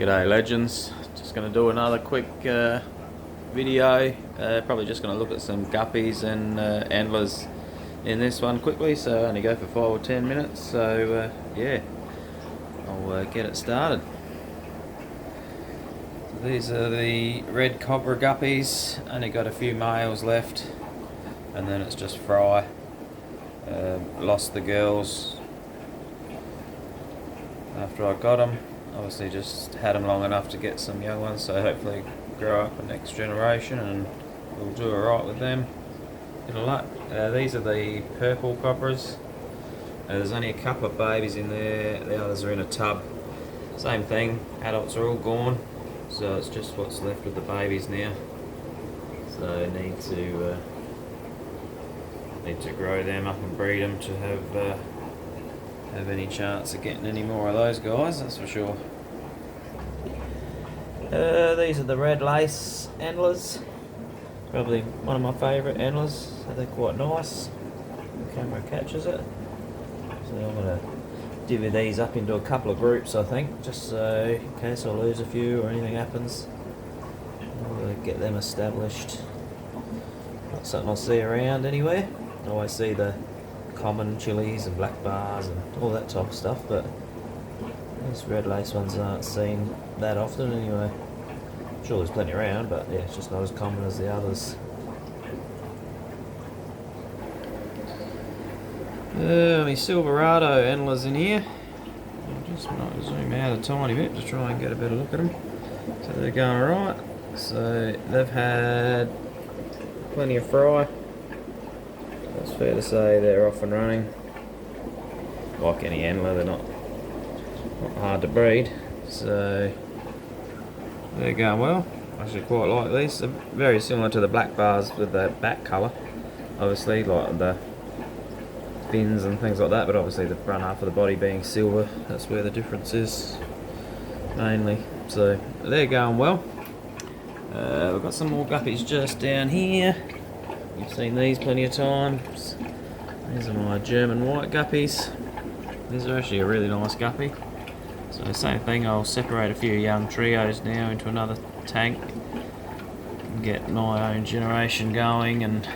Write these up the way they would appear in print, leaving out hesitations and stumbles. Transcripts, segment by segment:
G'day legends, just going to do another quick video, probably just going to look at some guppies and endlers in this one quickly, so only go for 5 or 10 minutes, so yeah, I'll get it started. So these are the red cobra guppies, only got a few males left and then it's just fry. Lost the girls after I got them. Obviously just had them long enough to get some young ones, so hopefully grow up the next generation and we'll do alright with them. Good luck. These are the purple cobras. There's only a couple of babies in there, the others are in a tub. Same thing, adults are all gone, so it's just what's left with the babies now. So need to grow them up and breed them to have any chance of getting any more of those guys, that's for sure. These are the red lace endlers. Probably one of my favourite endlers, so they're quite nice. The camera catches it. So I'm going to divvy these up into a couple of groups, I think, just so in case I lose a few or anything happens. I'll get them established. Not something I'll see around anywhere. I always see the common chilies and black bars and all that type of stuff, but these red lace ones aren't seen that often anyway. I'm sure there's plenty around, but yeah, it's just not as common as the others. My Silverado endlers in here. I just might zoom out a tiny bit to try and get a better look at them. So they're going alright. So they've had plenty of fry. It's fair to say they're off and running. Like any endler, they're not hard to breed, so they're going well. I actually quite like these. They're very similar to the black bars with the back colour, obviously, like the fins and things like that, but obviously the front half of the body being silver, that's where the difference is mainly. So they're going well. We've got some more guppies just down here. You've seen these plenty of times. These are my German white guppies. These are actually a really nice guppy. So same thing, I'll separate a few young trios now into another tank and get my own generation going, and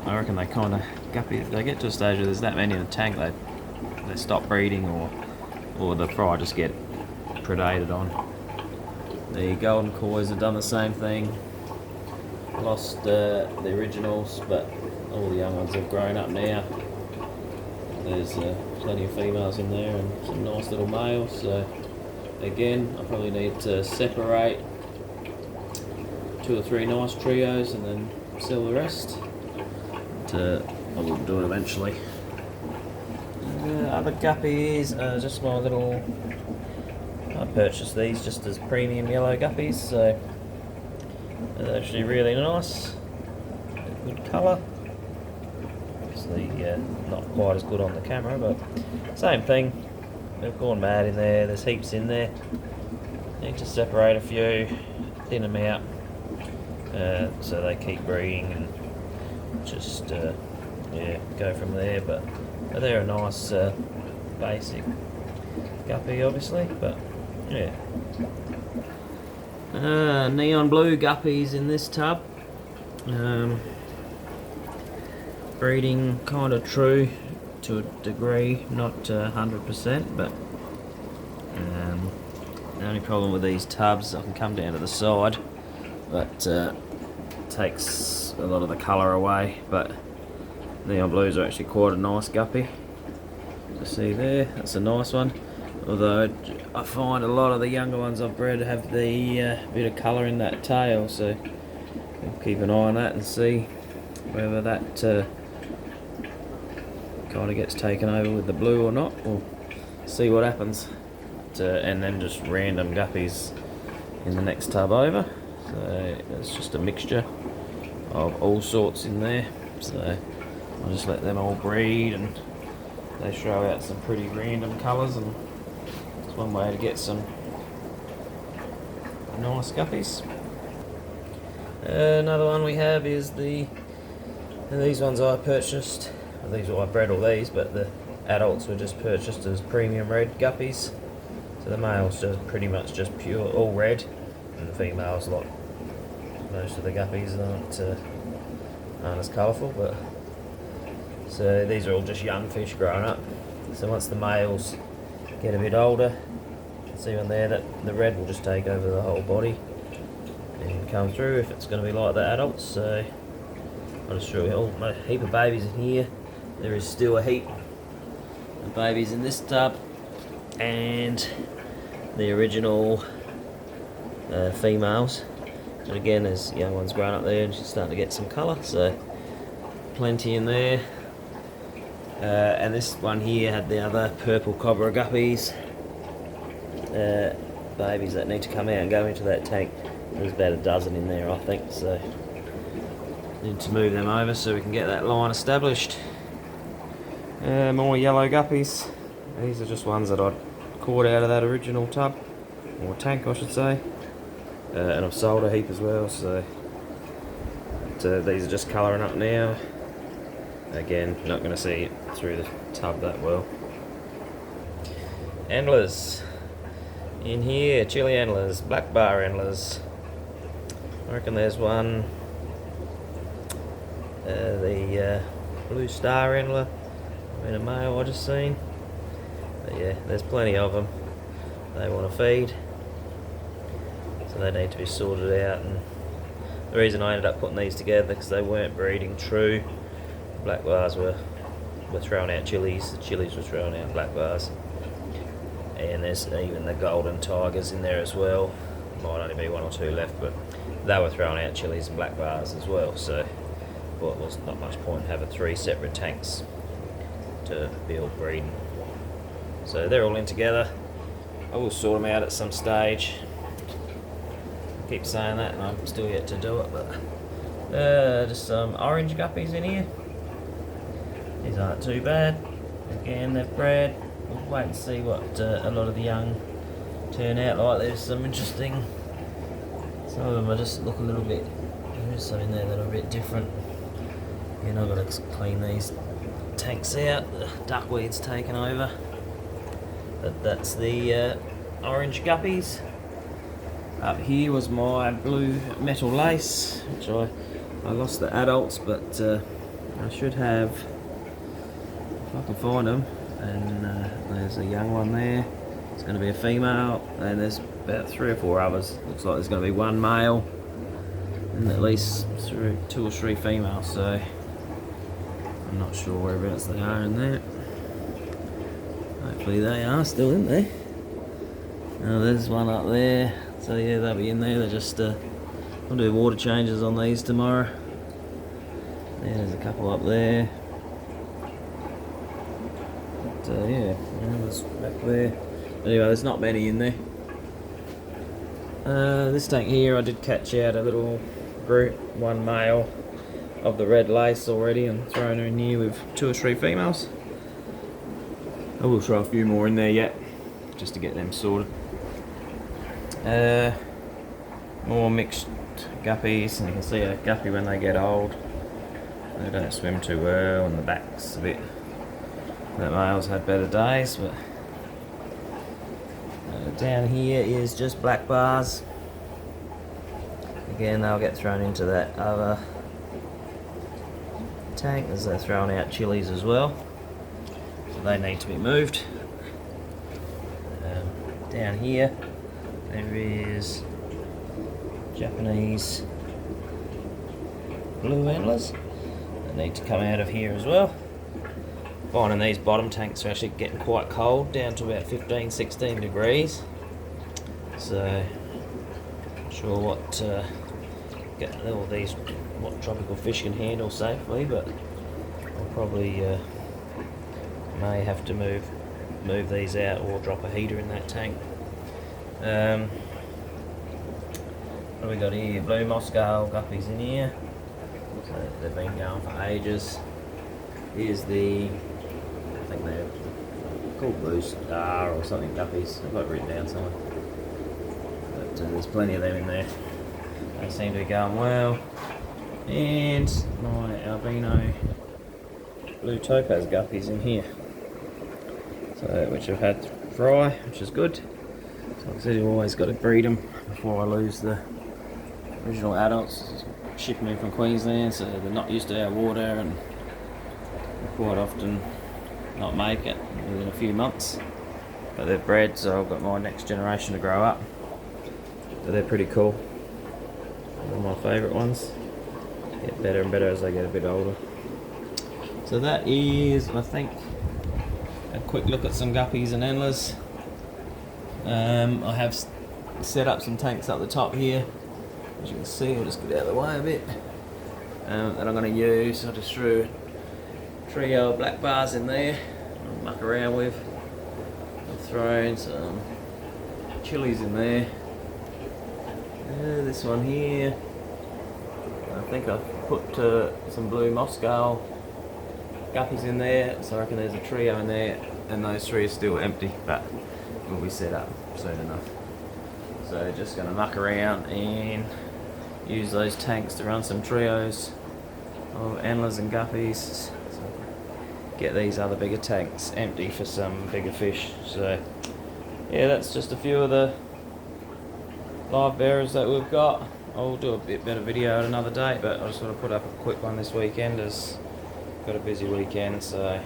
I reckon they kind of guppy, they get to a stage where there's that many in the tank, they stop breeding or the fry just get predated on. The golden kois have done the same thing. Lost the originals, but all the young ones have grown up now. There's plenty of females in there and some nice little males, so again I probably need to separate 2 or 3 nice trios and then sell the rest. I will do it eventually. Other guppies are just my little, I purchased these just as premium yellow guppies, so they're actually really nice, good colour. Obviously not quite as good on the camera, but same thing. They've gone mad in there, there's heaps in there. Need to separate a few, thin them out, so they keep breeding and just yeah, go from there. But they're a nice basic guppy obviously, but yeah. Neon blue guppies in this tub. Breeding kind of true to a degree, not 100%, but the only problem with these tubs, I can come down to the side, but takes a lot of the colour away. But neon blues are actually quite a nice guppy to see there. That's a nice one. Although I find a lot of the younger ones I've bred have the bit of colour in that tail, so I'll keep an eye on that and see whether that kind of gets taken over with the blue or not. We'll see what happens. And then just random guppies in the next tub over. So it's just a mixture of all sorts in there. So I'll just let them all breed, and they throw out some pretty random colours, and it's one way to get some nice guppies. Another one we have is these ones I purchased. Well, I bred all these, but the adults were just purchased as premium red guppies. So the male's just pretty much just pure, all red, and the female's like most of the guppies aren't as colourful, but so these are all just young fish growing up. So once the males get a bit older, you can see on there that the red will just take over the whole body and come through if it's going to be like the adults. So I'll just show you a heap of babies in here. There is still a heap of babies in this tub, and the original females. But again, there's young ones growing up there and she's starting to get some colour, so plenty in there. And this one here had the other purple cobra guppies, babies that need to come out and go into that tank. There's about a dozen in there, I think, so need to move them over so we can get that line established. More yellow guppies. These are just ones that I'd caught out of that original tub, or tank I should say, and I've sold a heap as well, so these are just colouring up now. Again, not going to see it through the tub that well. Endlers in here, chili endlers, black bar endlers. I reckon there's one, the blue star endler, and a male I just seen. But yeah, there's plenty of them. They want to feed, so they need to be sorted out. And the reason I ended up putting these together because they weren't breeding true. Black bars were throwing out chilies, the chilies were throwing out black bars. And there's even the golden tigers in there as well. Might only be one or two left, but they were throwing out chilies and black bars as well. So thought there was not much point having 3 separate tanks to be all breeding. So they're all in together. I will sort them out at some stage. I keep saying that and I'm still yet to do it, but just some orange guppies in here. These aren't too bad. Again, they've bred. We'll wait and see what a lot of the young turn out like. There's some interesting, some of them are just look a little bit, there's some in there that are a bit different. Again, I've got to clean these tanks out, the duckweed's taken over. But that's the orange guppies. Up here was my blue metal lace, which I lost the adults, but I should have, if I can find them. And there's a young one there. It's going to be a female, and there's about 3 or 4 others. Looks like there's going to be 1 male and at least 2 or 3 females. So I'm not sure whereabouts they are in there. Hopefully they are still in there. Oh, there's one up there. So yeah, they'll be in there. They're just I'll do water changes on these tomorrow. Yeah, there's a couple up there. But yeah, there's back there. Anyway, there's not many in there. This tank here, I did catch out a little group, 1 male of the red lace already, and thrown her in here with 2 or 3 females. I will throw a few more in there yet, just to get them sorted. More mixed guppies, and you can see a guppy when they get old. They don't swim too well, and the back's a bit. That male's had better days, but down here is just black bars. Again, they'll get thrown into that other tank as they're throwing out chilies as well. So they need to be moved. Down here, there is Japanese blue endlers that need to come out of here as well. Finding these bottom tanks are actually getting quite cold, down to about 15-16 degrees. So, not sure what all these what tropical fish can handle safely, but I'll probably may have to move these out or drop a heater in that tank. What have we got here? Blue Moscow guppies in here. So they've been going for ages. Here's the, I think they're called Blue Star or something guppies. I've got it written down somewhere. But there's plenty of them in there. They seem to be going well. And my albino blue topaz guppies in here. So, which I've had fry, which is good. So like I said, you always got to breed them before I lose the original adults. Ship them in from Queensland, so they're not used to our water and quite often not make it within a few months. But they're bred, so I've got my next generation to grow up. But they're pretty cool. One of my favourite ones. Get better and better as they get a bit older. So that is, I think, a quick look at some Guppies and Endlers. I have set up some tanks up the top here. As you can see, I'll just get out of the way a bit. That I'm going to use. I just threw a trio of black bars in there. I'll muck around with. I've thrown some chilies in there. This one here. I think I've put some blue Moscow Guppies in there, so I reckon there's a trio in there, and those three are still empty, but will be set up soon enough. So just going to muck around and use those tanks to run some trios of Endlers and Guppies. So get these other bigger tanks empty for some bigger fish. So yeah, that's just a few of the live bearers that we've got. I'll do a bit better video at another date, but I just want to put up a quick one this weekend as I've got a busy weekend, so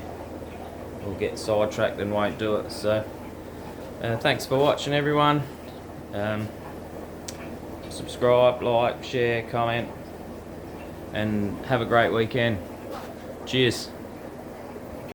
we'll get sidetracked and won't do it. So thanks for watching, everyone. Subscribe, like, share, comment, and have a great weekend. Cheers.